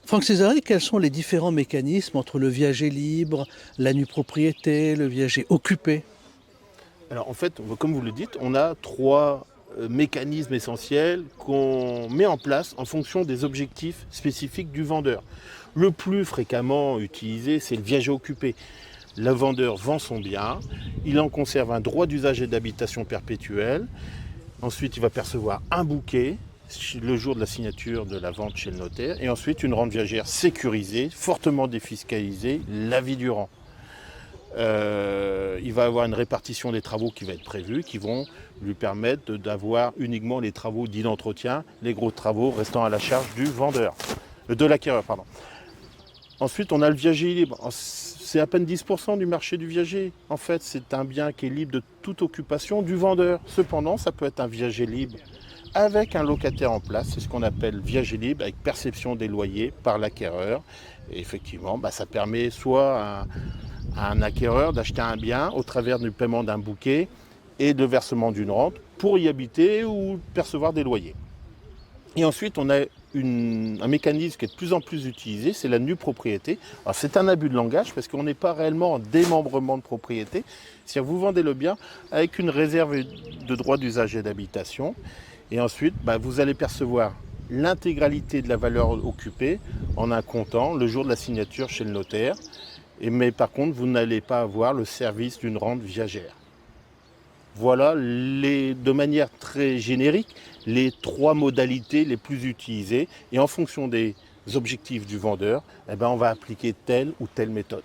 Franck Césari, quels sont les différents mécanismes entre le viager libre, la nue propriété, le viager occupé? Alors en fait, comme vous le dites, on a trois mécanismes essentiels qu'on met en place en fonction des objectifs spécifiques du vendeur. Le plus fréquemment utilisé, c'est le viager occupé. Le vendeur vend son bien, il en conserve un droit d'usage et d'habitation perpétuel. Ensuite, il va percevoir un bouquet le jour de la signature de la vente chez le notaire. Et ensuite, une rente viagère sécurisée, fortement défiscalisée, la vie durant. Il va avoir une répartition des travaux qui va être prévue, qui vont lui permettre d'avoir uniquement les travaux dits d'entretien, les gros travaux restant à la charge du vendeur, de l'acquéreur, pardon. Ensuite, on a le viager libre. C'est à peine 10% du marché du viager. En fait, c'est un bien qui est libre de toute occupation du vendeur. Cependant, ça peut être un viager libre avec un locataire en place. C'est ce qu'on appelle viager libre avec perception des loyers par l'acquéreur. Et effectivement, ça permet soit à un acquéreur d'acheter un bien au travers du paiement d'un bouquet et de versement d'une rente pour y habiter ou percevoir des loyers. Et ensuite, on a un mécanisme qui est de plus en plus utilisé, c'est la nue propriété. Alors, c'est un abus de langage parce qu'on n'est pas réellement en démembrement de propriété. C'est-à-dire que vous vendez le bien avec une réserve de droit d'usage et d'habitation. Et ensuite, vous allez percevoir l'intégralité de la valeur occupée en un comptant le jour de la signature chez le notaire. Mais par contre, vous n'allez pas avoir le service d'une rente viagère. Voilà de manière très générique les trois modalités les plus utilisées. Et en fonction des objectifs du vendeur, on va appliquer telle ou telle méthode.